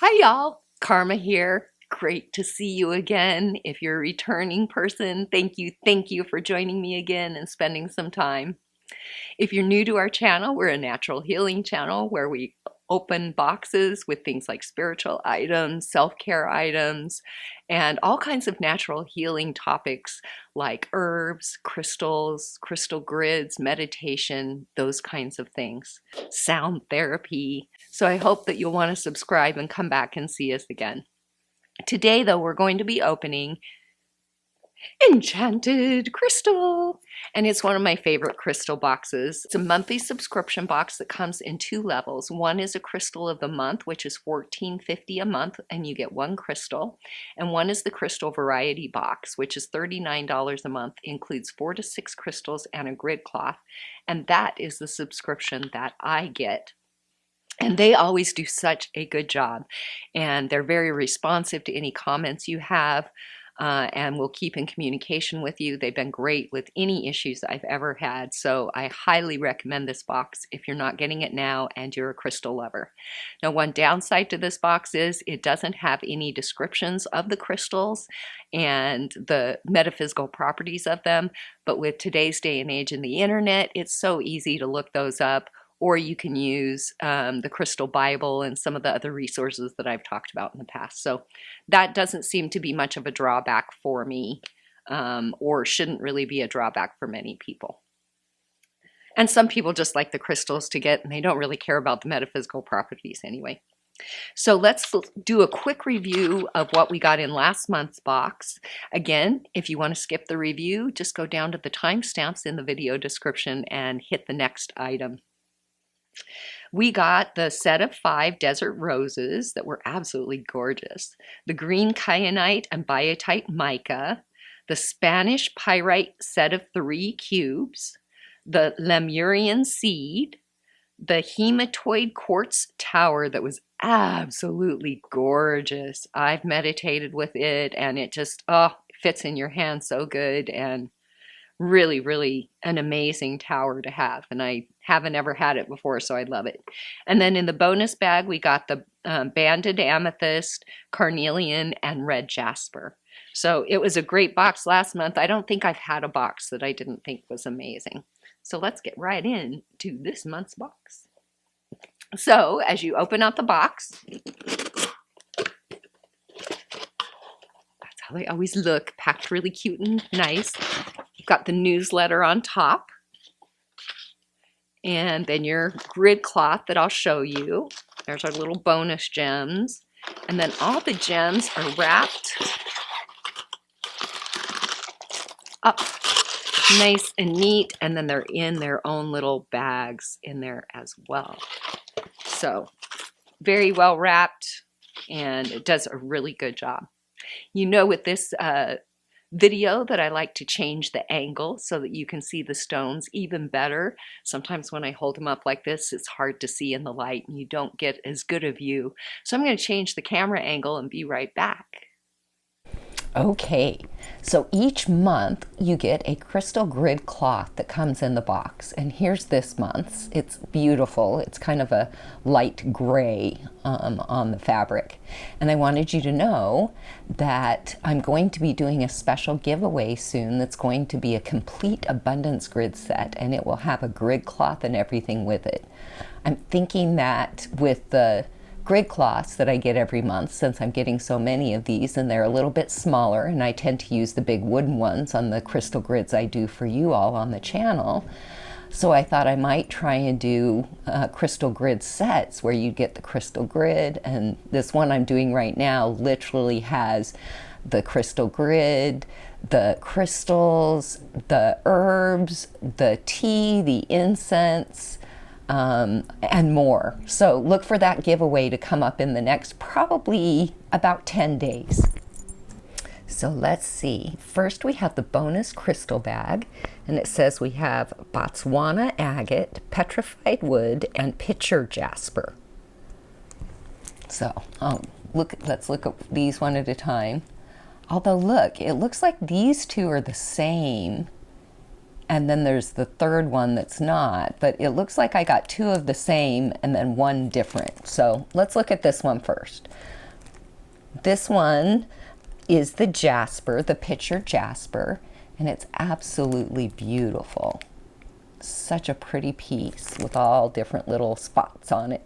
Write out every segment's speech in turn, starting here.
Hi y'all, Karma here. Great to see you again. If you're a returning person, thank you for joining me again and spending some time. If you're new to our channel, we're a natural healing channel where we open boxes with things like spiritual items, self-care items, and all kinds of natural healing topics like herbs, crystals, crystal grids, meditation, those kinds of things, sound therapy. So I hope that you'll want to subscribe and come back and see us again. Today, though, we're going to be opening Enchanted Crystal, and it's one of my favorite crystal boxes. It's a monthly subscription box that comes in two levels. One is a crystal of the month, which is $14.50 a month, and you get one crystal. And one is the crystal variety box, which is $39 a month, includes 4 to 6 crystals and a grid cloth. And that is the subscription that I get. And they always do such a good job, and they're very responsive to any comments you have. And we'll keep in communication with you. They've been great with any issues I've ever had. So I highly recommend this box if you're not getting it now and you're a crystal lover. Now, one downside to this box is it doesn't have any descriptions of the crystals and the metaphysical properties of them. But with today's day and age in the internet, it's so easy to look those up. Or you can use the Crystal Bible and some of the other resources that I've talked about in the past. So that doesn't seem to be much of a drawback for me, or shouldn't really be a drawback for many people. And some people just like the crystals to get, and they don't really care about the metaphysical properties anyway. So let's do a quick review of what we got in last month's box. Again, if you want to skip the review, just go down to the timestamps in the video description and hit the next item. We got the set of 5 desert roses that were absolutely gorgeous, the green kyanite and biotite mica, the Spanish pyrite set of 3 cubes, the Lemurian seed, the hematoid quartz tower that was absolutely gorgeous. I've meditated with it, and it just, fits in your hand so good, and really an amazing tower to have, and I haven't ever had it before, so I love it. And then in the bonus bag, we got the banded amethyst, carnelian, and red jasper. So it was a great box last month. I don't think I've had a box that I didn't think was amazing. So let's get right into this month's box. So as you open out the box, that's how they always look, packed really cute and nice. You've got the newsletter on top, and then your grid cloth that I'll show you. There's our little bonus gems, and then all the gems are wrapped up nice and neat, and then they're in their own little bags in there as well. So very well wrapped, and it does a really good job. You know, with this video that I like to change the angle so that you can see the stones even better. Sometimes when I hold them up like this, it's hard to see in the light and you don't get as good a view. So I'm going to change the camera angle and be right back. Okay, so each month you get a crystal grid cloth that comes in the box, and here's this month's. It's beautiful. It's kind of a light gray on the fabric, and I wanted you to know that I'm going to be doing a special giveaway soon that's going to be a complete abundance grid set, and it will have a grid cloth and everything with it. I'm thinking that with the grid cloths that I get every month, since I'm getting so many of these and they're a little bit smaller, and I tend to use the big wooden ones on the crystal grids I do for you all on the channel. So I thought I might try and do crystal grid sets where you get the crystal grid, and this one I'm doing right now literally has the crystal grid, the crystals, the herbs, the tea, the incense, and more. So look for that giveaway to come up in the next probably about 10 days. So let's see. First we have the bonus crystal bag, and it says we have Botswana agate, petrified wood, and pitcher jasper. So let's look at these one at a time. Although look, it looks like these two are the same And then there's the third one that's not, but it looks like I got two of the same and then one different. So let's look at this one first. This one is the Jasper, the picture Jasper, and it's absolutely beautiful. Such a pretty piece with all different little spots on it.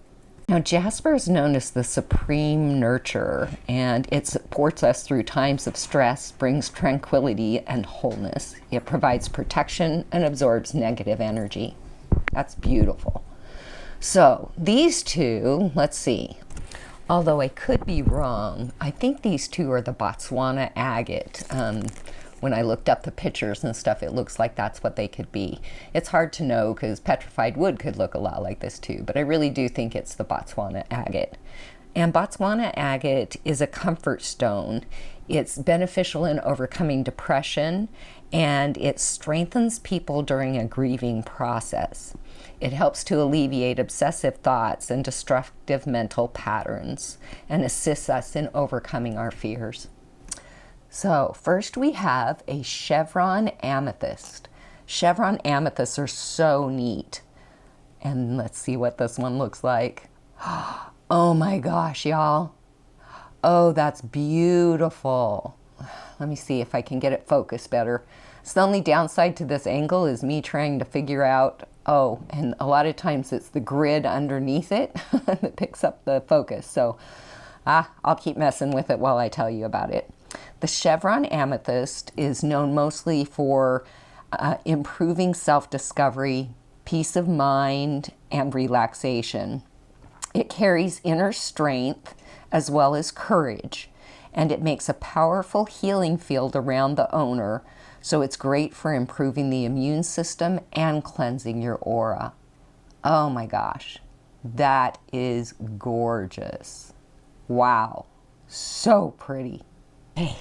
Now, Jasper is known as the supreme nurturer, and it supports us through times of stress, brings tranquility and wholeness. It provides protection and absorbs negative energy. That's beautiful. So these two, let's see. Although I could be wrong, I think these two are the Botswana agate. When I looked up the pictures and stuff, it looks like that's what they could be. It's hard to know because petrified wood could look a lot like this too, but I really do think it's the Botswana agate. And Botswana agate is a comfort stone. It's beneficial in overcoming depression, and it strengthens people during a grieving process. It helps to alleviate obsessive thoughts and destructive mental patterns and assists us in overcoming our fears. So first we have a Chevron amethyst. Chevron amethysts are so neat. And let's see what this one looks like. Oh my gosh, y'all. Oh, that's beautiful. Let me see if I can get it focused better. So the only downside to this angle is me trying to figure out, oh, and a lot of times it's the grid underneath it that picks up the focus. So I'll keep messing with it while I tell you about it. The Chevron amethyst is known mostly for improving self-discovery, peace of mind, and relaxation. It carries inner strength as well as courage, and it makes a powerful healing field around the owner, so it's great for improving the immune system and cleansing your aura. Oh my gosh, that is gorgeous. Wow, so pretty. Okay,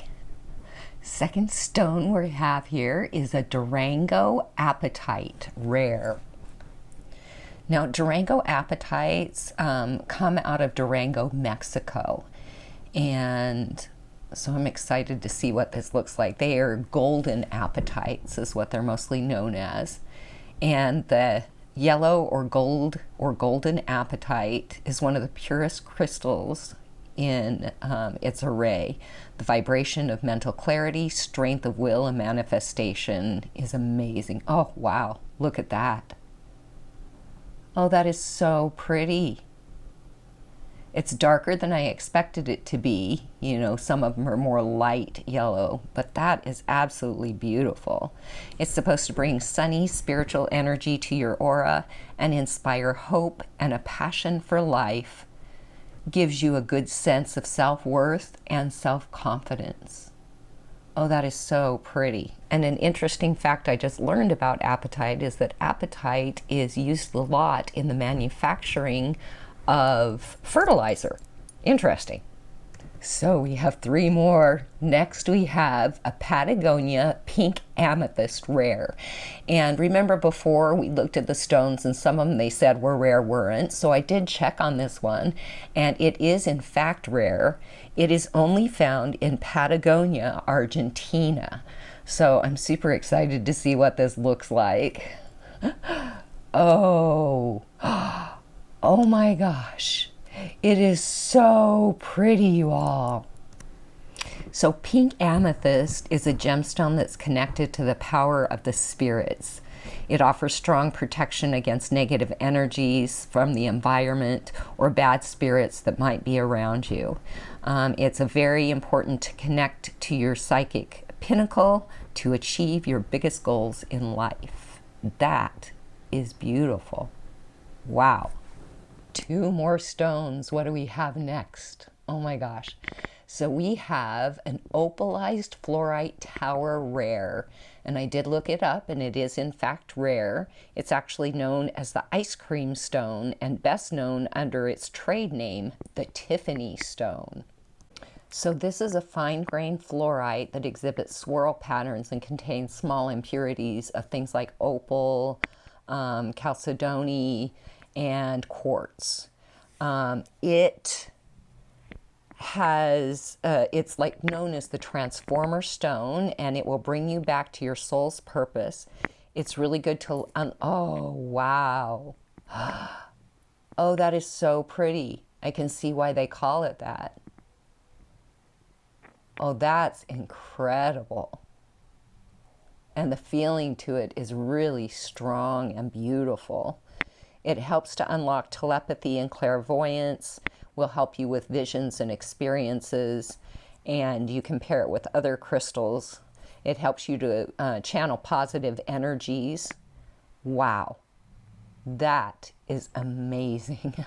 second stone we have here is a Durango Apatite rare. Now, Durango Apatites come out of Durango, Mexico, and so I'm excited to see what this looks like. They are golden apatites is what they're mostly known as, and the yellow or gold or golden apatite is one of the purest crystals in its array. The vibration of mental clarity, strength of will, and manifestation is amazing. Oh, wow, look at that. Oh, that is so pretty. It's darker than I expected it to be. You know, some of them are more light yellow, but that is absolutely beautiful. It's supposed to bring sunny spiritual energy to your aura and inspire hope and a passion for life. Gives you a good sense of self-worth and self-confidence. Oh, that is so pretty. And an interesting fact I just learned about apatite is that apatite is used a lot in the manufacturing of fertilizer. Interesting. So we have three more. Next we have a Patagonia pink amethyst rare. And remember before we looked at the stones and some of them they said were rare, weren't. So I did check on this one and it is in fact rare. It is only found in Patagonia, Argentina. So I'm super excited to see what this looks like. Oh, oh my gosh. It is so pretty, you all. So pink amethyst is a gemstone that's connected to the power of the spirits. It offers strong protection against negative energies from the environment or bad spirits that might be around you. It's very important to connect to your psychic pinnacle to achieve your biggest goals in life. That is beautiful. Wow. Two more stones. What do we have next? Oh my gosh. So we have an opalized fluorite tower rare. And I did look it up and it is in fact rare. It's actually known as the ice cream stone and best known under its trade name, the Tiffany stone. So this is a fine-grained fluorite that exhibits swirl patterns and contains small impurities of things like opal, chalcedony, and quartz. It has, it's like known as the transformer stone, and it will bring you back to your soul's purpose. It's really good to, oh, wow. Oh, that is so pretty. I can see why they call it that. Oh, that's incredible. And the feeling to it is really strong and beautiful. It helps to unlock telepathy and clairvoyance, will help you with visions and experiences, and you can pair it with other crystals. It helps you to channel positive energies. Wow, that is amazing.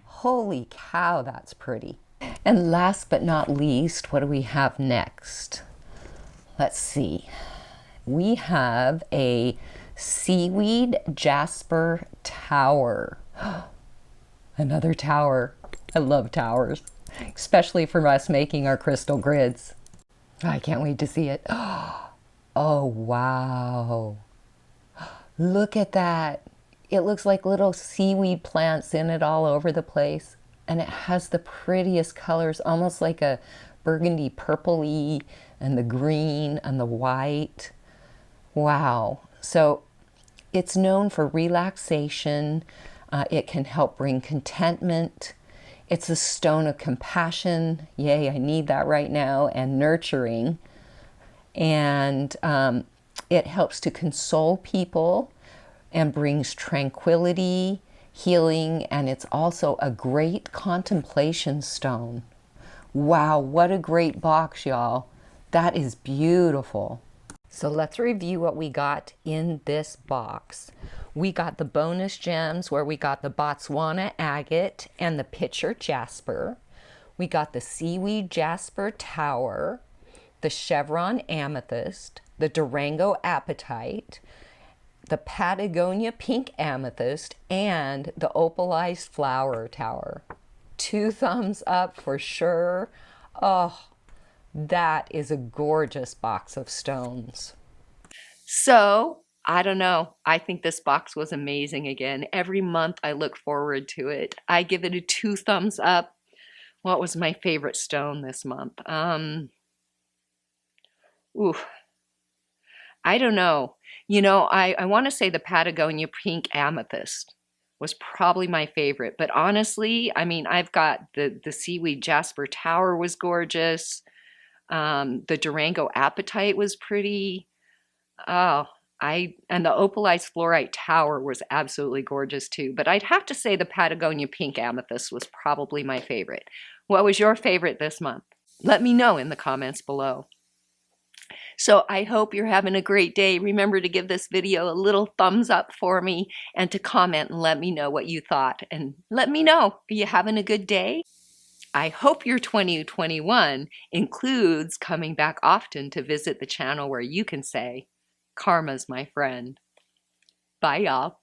Holy cow, that's pretty. And last but not least, what do we have next? Let's see. We have a Seaweed Jasper tower. Another tower. I love towers, especially for us making our crystal grids. I can't wait to see it. Oh, wow. Look at that. It looks like little seaweed plants in it all over the place. And it has the prettiest colors, almost like a burgundy purpley, and the green and the white. Wow. So it's known for relaxation. It can help bring contentment. It's a stone of compassion. Yay, I need that right now. And nurturing. And it helps to console people and brings tranquility, healing, and it's also a great contemplation stone. Wow, what a great box, y'all. That is beautiful. So let's review what we got in this box. We got the bonus gems where we got the Botswana Agate and the pitcher Jasper. We got the Seaweed Jasper Tower, the Chevron Amethyst, the Durango Apatite, the Patagonia Pink Amethyst, and the Opalized Flower Tower. 2 thumbs up for sure. Oh, that is a gorgeous box of stones. So, I don't know. I think this box was amazing again. Every month I look forward to it. I give it a 2 thumbs up. What was my favorite stone this month? Ooh, I don't know. You know, I want to say the Patagonia Pink Amethyst was probably my favorite. But honestly, I mean, I've got the Seaweed Jasper Tower was gorgeous. The Durango Apatite was pretty. Oh, and the Opalized Fluorite Tower was absolutely gorgeous too. But I'd have to say the Patagonia Pink Amethyst was probably my favorite. What was your favorite this month? Let me know in the comments below. So I hope you're having a great day. Remember to give this video a little thumbs up for me and to comment and let me know what you thought. And let me know, are you having a good day? I hope your 2021 includes coming back often to visit the channel where you can say, Karma's my friend. Bye, y'all.